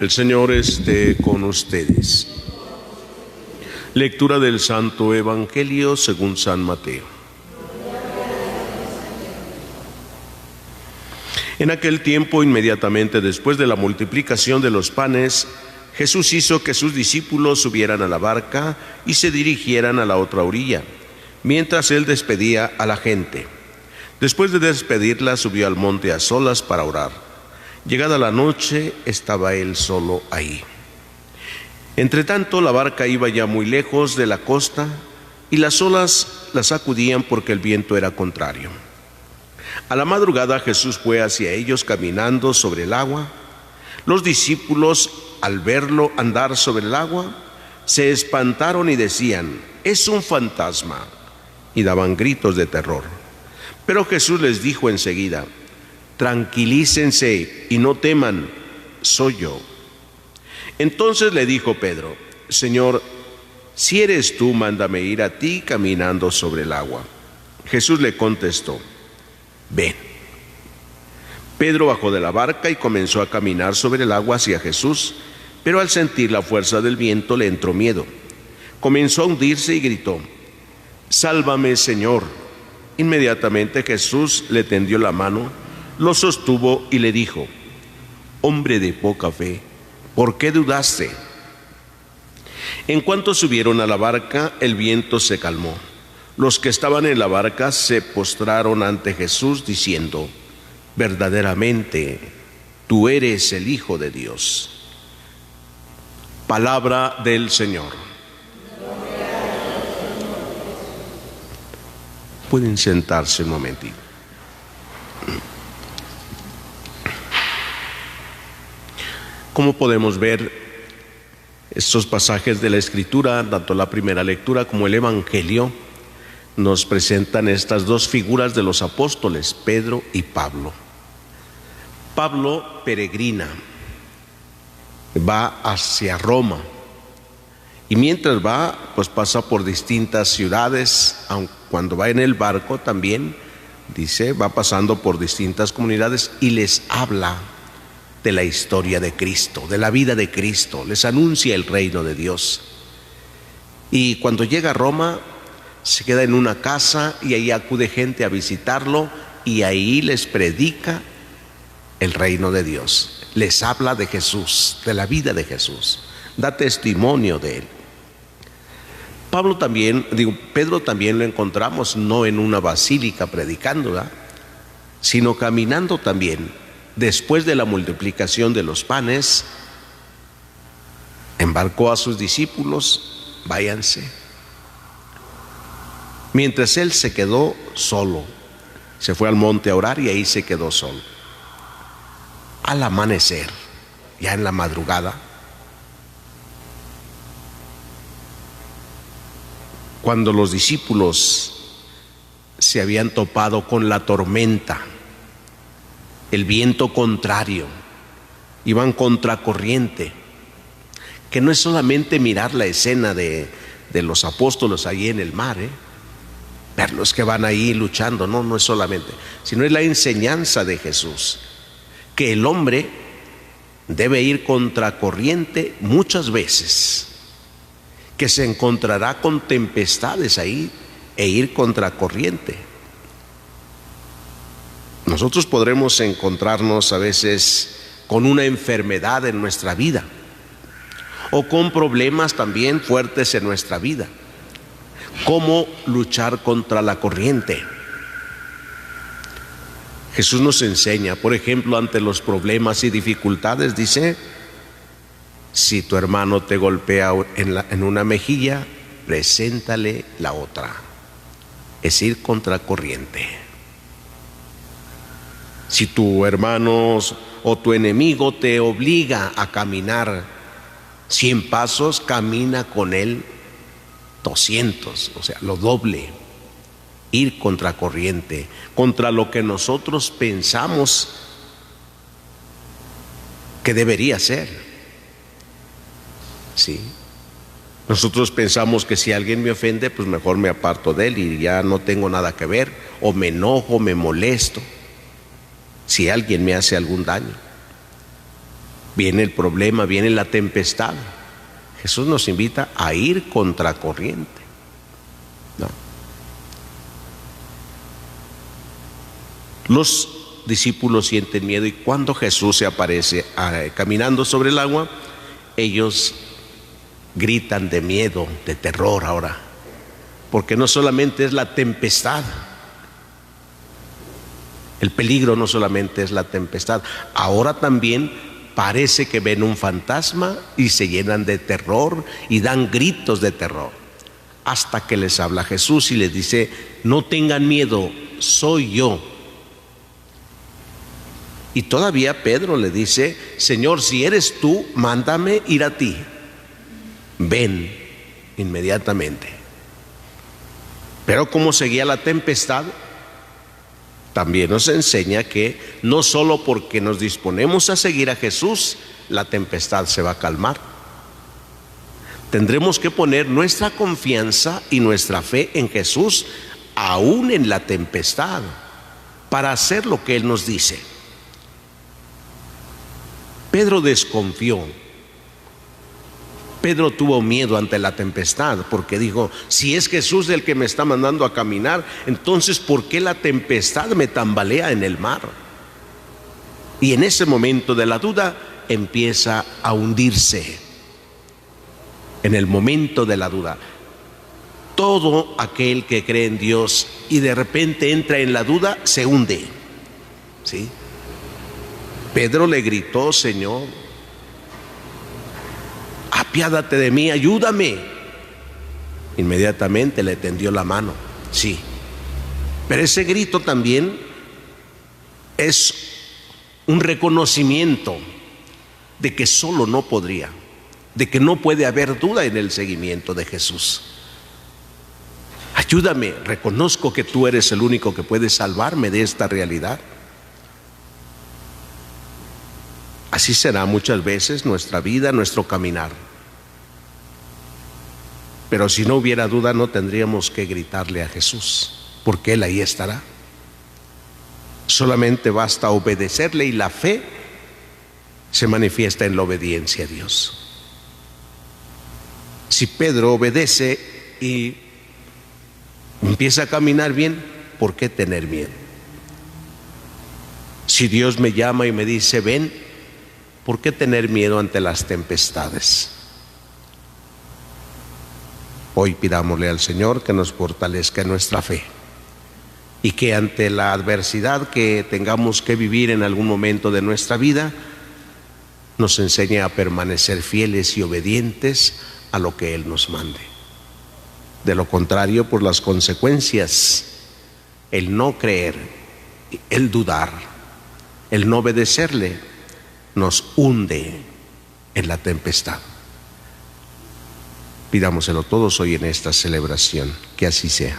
El Señor esté con ustedes. Lectura del Santo Evangelio según San Mateo. En aquel tiempo, inmediatamente después de la multiplicación de los panes, Jesús hizo que sus discípulos subieran a la barca y se dirigieran a la otra orilla, mientras él despedía a la gente. Después de despedirla, subió al monte a solas para orar. Llegada la noche, estaba él solo ahí. Entretanto, la barca iba ya muy lejos de la costa y las olas la sacudían porque el viento era contrario. A la madrugada Jesús fue hacia ellos caminando sobre el agua. Los discípulos, al verlo andar sobre el agua, se espantaron y decían: «Es un fantasma», y daban gritos de terror. Pero Jesús les dijo enseguida: «Tranquilícense y no teman, soy yo». Entonces le dijo Pedro: «Señor, si eres tú, mándame ir a ti caminando sobre el agua». Jesús le contestó: «Ven». Pedro bajó de la barca y comenzó a caminar sobre el agua hacia Jesús, pero al sentir la fuerza del viento le entró miedo. Comenzó a hundirse y gritó: «Sálvame, Señor». Inmediatamente Jesús le tendió la mano, lo sostuvo y le dijo: «Hombre de poca fe, ¿por qué dudaste?». En cuanto subieron a la barca, el viento se calmó. Los que estaban en la barca se postraron ante Jesús diciendo: «Verdaderamente, tú eres el Hijo de Dios». Palabra del Señor. Pueden sentarse un momentito. Como podemos ver, estos pasajes de la Escritura, tanto la primera lectura como el Evangelio, nos presentan estas dos figuras de los apóstoles, Pedro y Pablo. Pablo peregrina, va hacia Roma, y mientras va, pues pasa por distintas ciudades, aun cuando va en el barco también, dice, va pasando por distintas comunidades y les habla de la historia de Cristo, de la vida de Cristo, les anuncia el reino de Dios. Y cuando llega a Roma, se queda en una casa y ahí acude gente a visitarlo y ahí les predica el reino de Dios. Les habla de Jesús, de la vida de Jesús, da testimonio de él. Pedro también lo encontramos no en una basílica predicando, ¿verdad?, sino caminando también. Después de la multiplicación de los panes, embarcó a sus discípulos: váyanse. Mientras él se quedó solo, se fue al monte a orar y ahí se quedó solo. Al amanecer, ya en la madrugada, cuando los discípulos se habían topado con la tormenta, el viento contrario, iban contracorriente, que no es solamente mirar la escena de los apóstoles ahí en el mar, verlos que van ahí luchando, no es solamente, sino es la enseñanza de Jesús, que el hombre debe ir contracorriente muchas veces, que se encontrará con tempestades ahí e ir contracorriente. Nosotros podremos encontrarnos a veces con una enfermedad en nuestra vida o con problemas también fuertes en nuestra vida. ¿Cómo luchar contra la corriente? Jesús nos enseña, por ejemplo, ante los problemas y dificultades, dice: si tu hermano te golpea en una mejilla, preséntale la otra. Es ir contracorriente. Si tu hermano o tu enemigo te obliga a caminar 100 pasos, camina con él 200, o sea, lo doble. Ir contracorriente, contra lo que nosotros pensamos que debería ser. ¿Sí? Nosotros pensamos que si alguien me ofende, pues mejor me aparto de él y ya no tengo nada que ver, o me enojo, me molesto si alguien me hace algún daño. Viene el problema, viene la tempestad. Jesús nos invita a ir contracorriente. No. Los discípulos sienten miedo, y cuando Jesús se aparece caminando sobre el agua, ellos gritan de miedo, de terror ahora, porque no solamente es la tempestad, el peligro no solamente es la tempestad, ahora también parece que ven un fantasma y se llenan de terror y dan gritos de terror, hasta que les habla Jesús y les dice: no tengan miedo, soy yo. Y todavía Pedro le dice: Señor, si eres tú, mándame ir a ti. Ven inmediatamente. Pero como seguía la tempestad, también nos enseña que no solo porque nos disponemos a seguir a Jesús, la tempestad se va a calmar. Tendremos que poner nuestra confianza y nuestra fe en Jesús, aún en la tempestad, para hacer lo que Él nos dice. Pedro desconfió. Pedro tuvo miedo ante la tempestad, porque dijo: si es Jesús el que me está mandando a caminar, entonces ¿por qué la tempestad me tambalea en el mar? Y en ese momento de la duda empieza a hundirse. En el momento de la duda, todo aquel que cree en Dios y de repente entra en la duda, se hunde. ¿Sí? Pedro le gritó: Señor, apiádate de mí, ayúdame. Inmediatamente le tendió la mano. Sí, pero ese grito también es un reconocimiento de que solo no podría, de que no puede haber duda en el seguimiento de Jesús. Ayúdame, reconozco que tú eres el único que puede salvarme de esta realidad. Así será muchas veces nuestra vida, nuestro caminar. Pero si no hubiera duda, no tendríamos que gritarle a Jesús, porque Él ahí estará. Solamente basta obedecerle, y la fe se manifiesta en la obediencia a Dios. Si Pedro obedece y empieza a caminar bien, ¿por qué tener miedo? Si Dios me llama y me dice: ven, ¿por qué tener miedo ante las tempestades? Hoy pidámosle al Señor que nos fortalezca en nuestra fe, y que ante la adversidad que tengamos que vivir en algún momento de nuestra vida, nos enseñe a permanecer fieles y obedientes a lo que Él nos mande. De lo contrario, por las consecuencias, el no creer, el dudar, el no obedecerle, nos hunde en la tempestad. Pidámoselo todos hoy en esta celebración, que así sea.